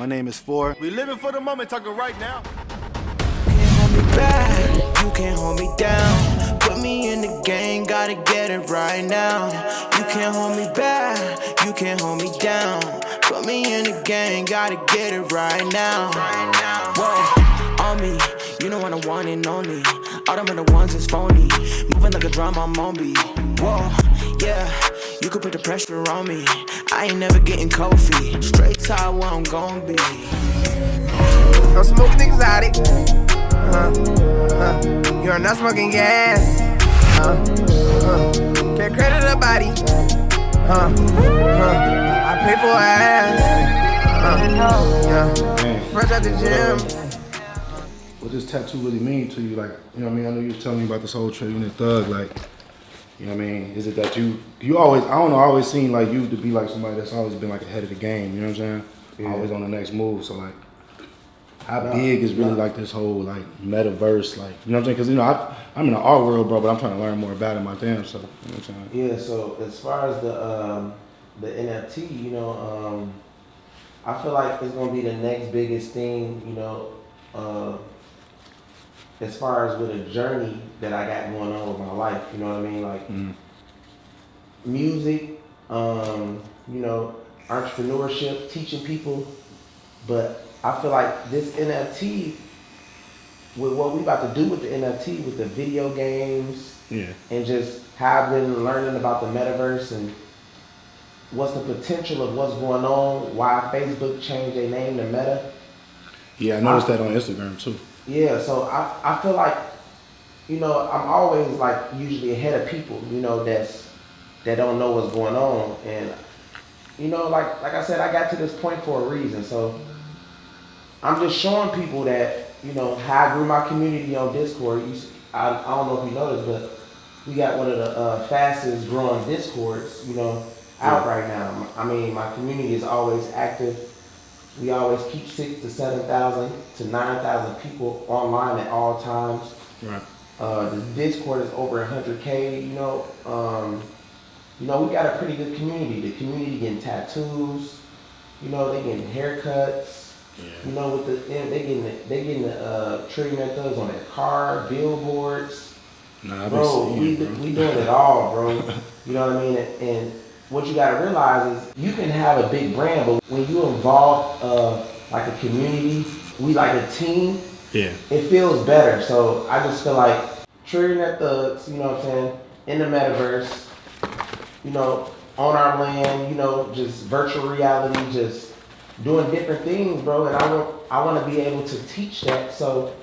My name is Four. We living for the moment, talking right now. Can't hold me back, you can't hold me down. Put me in the game, gotta get it right now. You can't hold me back, you can't hold me down. Put me in the game, gotta get it right now. Whoa, on me, you know I'm the one and only. All them other ones is phony, moving like a drum, I'm on beat. Whoa, yeah, you could put the pressure on me. I ain't never getting cold feet, straight top where I'm gon' be. I'm smoking exotic. You're not smoking gas. Can't credit a body. I pay for ass. Yeah. Fresh out the gym. What does tattoo really mean to you? Like, you know what I mean? I know you were telling me about this whole Trey Unit Thug. Like, you know what I mean? Is it that you always, I don't know, I always seen like you to be like somebody that's always been like ahead of the game. You know what I'm saying? Yeah. Always on the next move. So like, how big is really like this whole like metaverse, like, you know what I'm saying? Because, you know, I'm in the art world, bro, but I'm trying to learn more about it myself, so, you know what I'm saying? Yeah, so as far as the NFT, you know, I feel like it's gonna be the next biggest thing, you know, as far as with a journey that I got going on with my life, you know what I mean? Like music, you know, entrepreneurship, teaching people, but I feel like this NFT, with what we about to do with the NFT, with the video games, and just how I've been learning about the metaverse and what's the potential of what's going on, why Facebook changed their name to Meta. Yeah, I noticed that on Instagram too. Yeah, so I feel like, you know, I'm always like usually ahead of people, you know, that don't know what's going on. And, you know, like I said, I got to this point for a reason. So I'm just showing people that, you know, how I grew my community on Discord. I don't know if you noticed, but we got one of the fastest growing Discords, you know, out right now. I mean, my community is always active. We always keep 6,000 to 7,000 to 9,000 people online at all times. Right. The Discord is over 100K, you know. You know, we got a pretty good community. The community getting tattoos, you know, they getting haircuts. Yeah. You know, with they getting the trading their thugs on their car, billboards. Nah, bro, we doing it all, bro. You know what I mean? And what you gotta realize is you can have a big brand, but when you involve like a community, we like a team. Yeah. It feels better. So I just feel like trading their thugs, you know what I'm saying, in the metaverse, you know, on our land, you know, just virtual reality, just doing different things, bro, and I want to be able to teach that. So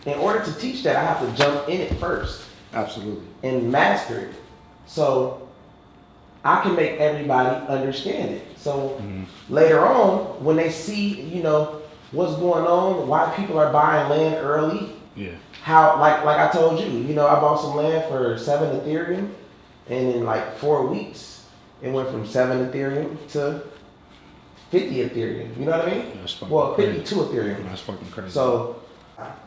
in order to teach that, I have to jump in it first. Absolutely. And master it. So I can make everybody understand it. So later on, when they see, you know, what's going on, why people are buying land early, how, like I told you, you know, I bought some land for 7 Ethereum, and in like 4 weeks, it went from 7 Ethereum to 50 Ethereum, you know what I mean? That's fucking well, 52 crazy. Ethereum. That's fucking crazy. So,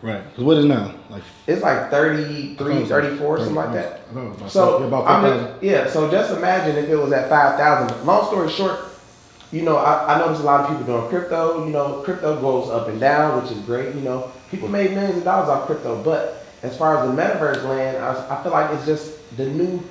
right. Because what is it now? Like, it's like 33, 34, something like that. So, about so just imagine if it was at 5,000. Long story short, you know, I noticed a lot of people doing crypto. You know, crypto goes up and down, which is great. You know, people made millions of dollars off crypto. But as far as the metaverse land, I feel like it's just the new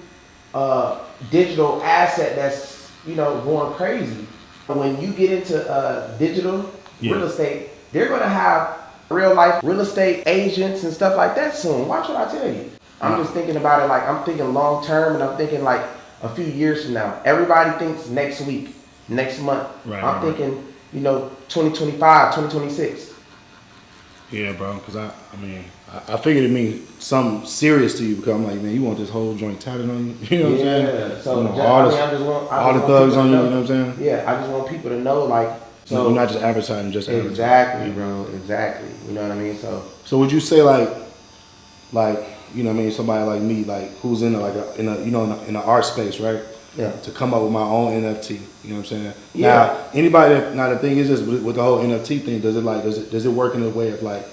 digital asset that's, you know, going crazy. When you get into digital real estate, they're going to have real life real estate agents and stuff like that soon. Watch what I tell you. I'm just thinking about it like I'm thinking long term, and I'm thinking like a few years from now. Everybody thinks next week, next month. I'm thinking, you know, 2025, 2026. Yeah, bro, because I mean, I figured it means something serious to you, because I'm like, man, you want this whole joint tatted on you? You know what I'm saying? Yeah, so you know, all the thugs on you, you know what I'm saying? Yeah, I just want people to know, like, so you're not just advertising, just advertising. Exactly, bro, exactly. You know what I mean? So would you say like, you know what I mean, somebody like me, like, who's in in the art space, right? Yeah. To come up with my own NFT, you know what I'm saying? Yeah. Now the thing is this, with the whole NFT thing, does it work in a way of like,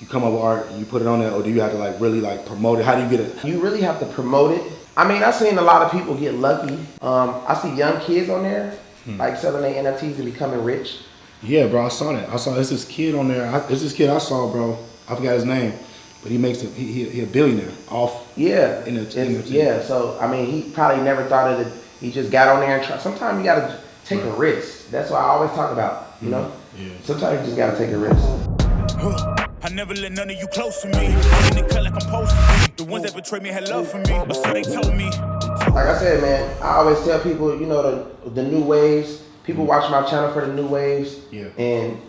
you come up with art, you put it on there, or do you have to like really like promote it? How do you get it? You really have to promote it. I mean, I've seen a lot of people get lucky. I see young kids on there, like selling their NFTs and becoming rich. Yeah, bro, I saw that. I saw there's this kid on there. There's this kid I saw, bro. I forgot his name, but he makes he a billionaire off. Yeah. In the Yeah. So I mean, he probably never thought of it. He just got on there and tried. Sometimes you gotta take a risk. That's what I always talk about. You know. Yeah. Sometimes you just gotta take a risk. I never let none of you close to me. I'm in the cut like I'm supposed to be. The ones that betrayed me had love for me, or so they told me. Like I said, man, I always tell people, you know, the new waves. People watch my channel for the new waves. Yeah. And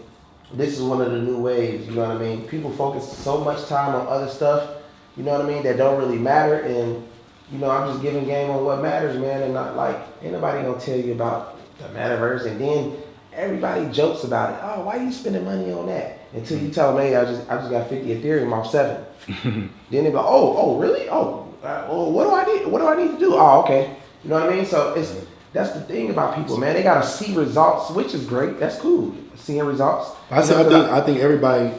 this is one of the new waves. You know what I mean? People focus so much time on other stuff. You know what I mean? That don't really matter. And you know, I'm just giving game on what matters, man. And not like ain't nobody gonna tell you about the metaverse. And then everybody jokes about it. Oh, why are you spending money on that? Until you tell them, hey, I just got 50 Ethereum off 7. Then they be like, oh, really? Oh, well, what do I need? What do I need to do? Oh, okay. You know what I mean? So that's the thing about people, man. They gotta see results, which is great. That's cool. Seeing results. I think everybody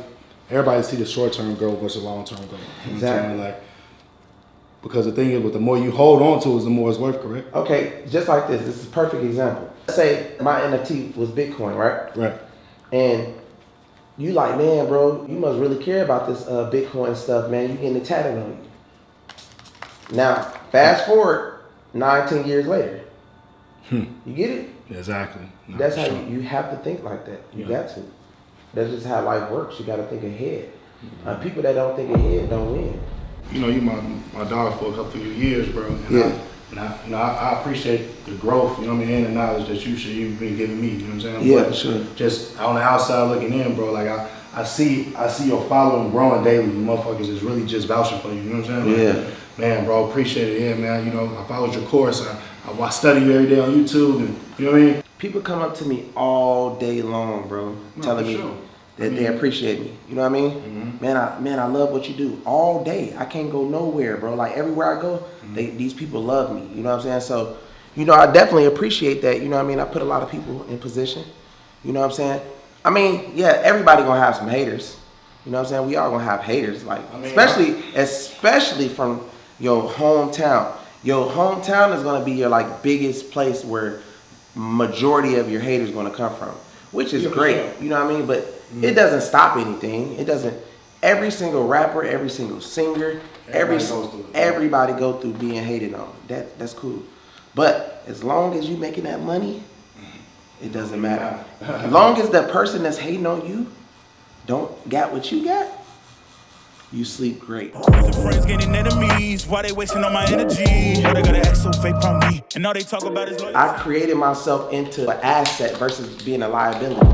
see the short term goal versus the long term goal. You know Exactly. what I'm saying? Like, because the thing is, but the more you hold on to, is the more it's worth. Correct? Okay, just like this. This is a perfect example. Let's say my NFT was Bitcoin, right? Right. And you like, man, bro, you must really care about this Bitcoin stuff, man. You getting it tatted on you. Now, fast forward 19 years later. You get it? Exactly. No, That's for how sure. you have to think like that. You Yeah. got to. That's just how life works. You got to think ahead. People that don't think ahead don't win. You know, you my dog for a couple of years, bro. And Yeah. I appreciate the growth, you know what I mean, and the knowledge that you've been giving me, you know what I'm saying? Yeah, But for sure. just on the outside looking in, bro, like I see your following growing daily. You motherfuckers is really just vouching for you, you know what I'm saying? Like, Yeah. man, bro, appreciate it. Yeah, man, you know, I followed your course. I study you every day on YouTube, and you know what I mean? People come up to me all day long, bro, telling for me sure. that they appreciate me. You know what I mean? Man, I love what you do all day. I can't go nowhere, bro. Like everywhere I go, these people love me. You know what I'm saying? So, you know, I definitely appreciate that. You know what I mean? I put a lot of people in position. You know what I'm saying? I mean, yeah, everybody gonna have some haters. You know what I'm saying? We all gonna have haters, like especially from your hometown. Your hometown is gonna be your like biggest place where majority of your haters gonna come from, which is great. sure. You know what I mean? But it doesn't stop anything. It doesn't. Every single rapper, every single singer, everybody go through being hated on. That's cool. But as long as you making that money, it doesn't matter. As long as the person that's hating on you don't got what you got, you sleep great. Friends and friends getting enemies. Why they wasting all my energy? Why they gotta act so fake on me? And all they talk about is loyalty. I created myself into an asset versus being a liability.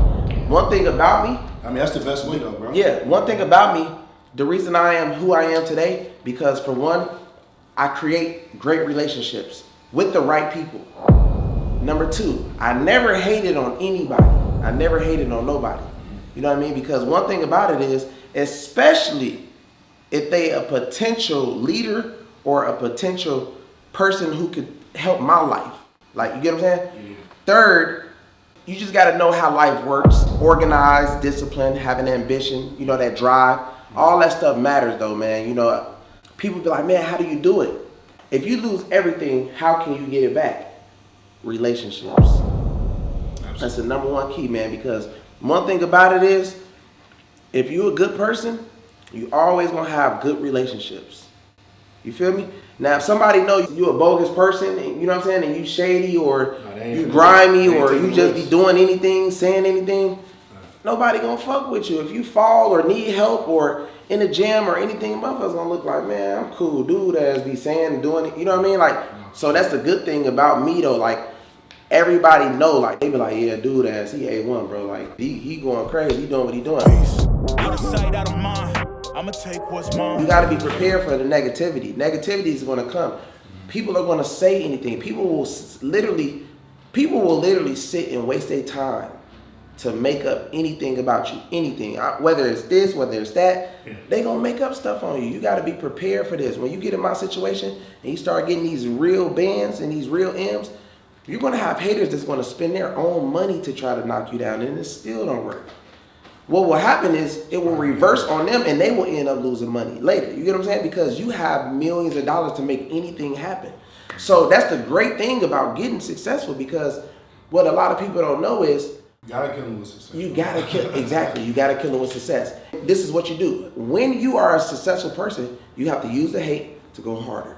One thing about me, I mean, that's the best way though, bro. yeah, one thing about me, the reason I am who I am today, because for one, I create great relationships with the right people. Number two, I never hated on anybody. I never hated on nobody. You know what I mean? Because one thing about it is, especially if they a potential leader or a potential person who could help my life. Like, you get what I'm saying? Yeah. Third, you just got to know how life works. Organized, disciplined, having ambition, you know, that drive. All that stuff matters though, man. You know, people be like, man, how do you do it? If you lose everything, how can you get it back? Relationships. Absolutely. That's the number one key, man, because one thing about it is, if you're a good person, you always gonna have good relationships. You feel me? Now, if somebody knows you a bogus person, and, you know what I'm saying, and you shady or you grimy or you just be doing anything, saying anything, nobody gonna fuck with you. If you fall or need help or in a jam or anything, motherfuckers gonna look like, man, I'm cool dude as be saying and doing it. You know what I mean? Like, so that's the good thing about me though. Like, everybody know, like, they be like, yeah, dude ass, he A1, bro. Like, he going crazy, he doing what he doing. Out of sight, out of mind. I'ma take what's mine. You gotta be prepared for the negativity. Negativity is gonna come. People are gonna say anything. People will literally sit and waste their time to make up anything about you, anything. Whether it's this, whether it's that, they gonna make up stuff on you. You gotta be prepared for this. When you get in my situation and you start getting these real bands and these real M's, you're gonna have haters that's gonna spend their own money to try to knock you down, and it still don't work. What will happen is it will reverse on them and they will end up losing money later. You get what I'm saying? Because you have millions of dollars to make anything happen. So that's the great thing about getting successful, because what a lot of people don't know is You gotta kill them with success. You gotta kill, exactly, you gotta kill them with success. This is what you do. When you are a successful person, you have to use the hate to go harder.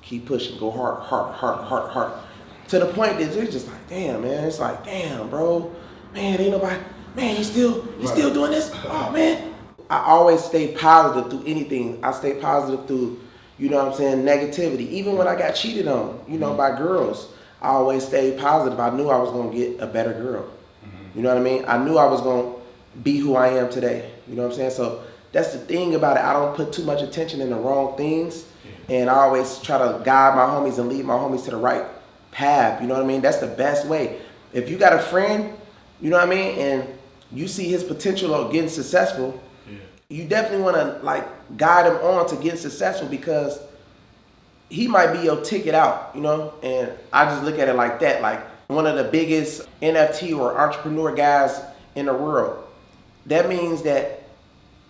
Keep pushing, go hard, harder. To the point that it's just like, damn, man, it's like, damn, bro, man, ain't nobody, man, you still doing this? Oh, man. I always stay positive through anything. I stay positive through, you know what I'm saying, negativity. Even when I got cheated on, you know, by girls, I always stayed positive. I knew I was gonna get a better girl. You know what I mean? I knew I was gonna be who I am today. You know what I'm saying? So that's the thing about it. I don't put too much attention in the wrong things. And I always try to guide my homies and lead my homies to the right path. You know what I mean? That's the best way. If you got a friend, you know what I mean, and you see his potential of getting successful, you definitely want to like guide him on to get successful, because he might be your ticket out, you know? And I just look at it like that, like one of the biggest NFT or entrepreneur guys in the world. That means that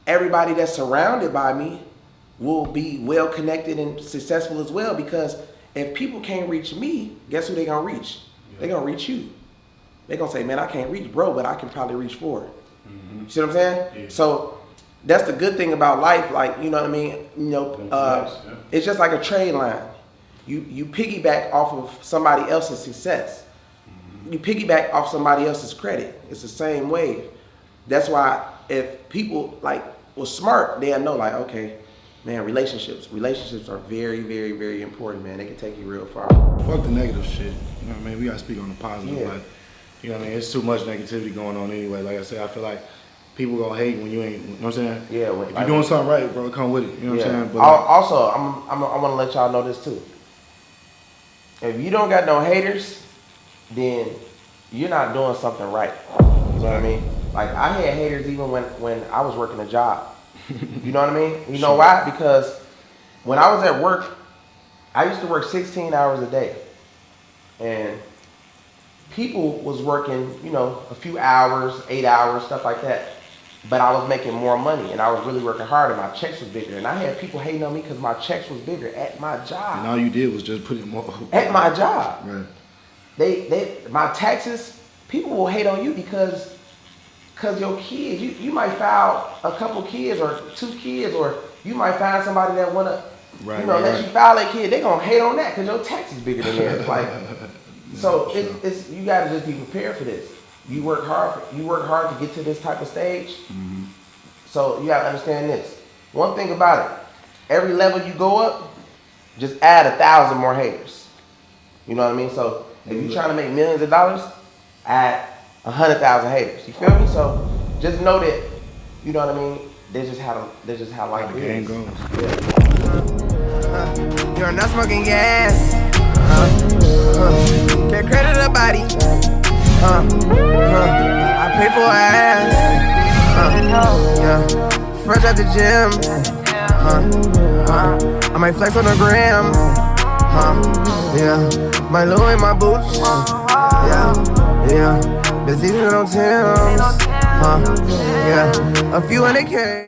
everybody that's surrounded by me will be well connected and successful as well, because if people can't reach me, guess who they gonna reach? They gonna reach you. They gonna say, man, I can't reach bro, but I can probably reach for it. You see what I'm saying? Yeah. So that's the good thing about life, like, you know what I mean? You know, it's just like a trade line. You piggyback off of somebody else's success. You piggyback off somebody else's credit. It's the same wave. That's why if people like was smart, they'll know like, okay, man, relationships are very, very, very important, man. They can take you real far. Fuck the negative shit. You know what I mean? We gotta speak on the positive. Yeah. Like, you know what I mean? It's too much negativity going on anyway. Like I said, I feel like people gonna hate when you ain't, you know what I'm saying? Yeah. If you're doing something right, bro, come with it. You know what I'm saying? But also, I want to let y'all know this too. If you don't got no haters, then you're not doing something right. You know what I mean? Like, I had haters even when I was working a job. You know what I mean? You know why? Because when I was at work, I used to work 16 hours a day. And people was working, you know, a few hours, 8 hours, stuff like that. But I was making more money, and I was really working hard, and my checks was bigger. And I had people hating on me because my checks was bigger at my job. And all you did was just put it more. At my job. Right. My taxes, people will hate on you because your kids, you might file a couple kids or 2 kids, or you might find somebody that wanna, let you file that kid. They gonna hate on that because your tax is bigger than theirs. Like, so it's you gotta just be prepared for this. You work hard to get to this type of stage. Mm-hmm. So you gotta understand this. One thing about it, every level you go up, just add 1,000 more haters. You know what I mean? So if you're trying to make millions of dollars, add 100,000 haters. You feel me? So just know that, you know what I mean? That's just how life is. Game goes. Yeah. You're not smoking gas. Get credit to the body. I pay for ass. Yeah. Fresh out the gym. I might flex on the gram. Yeah. My low in my boots. Yeah. The season on Tim's. Yeah. A few hundred K.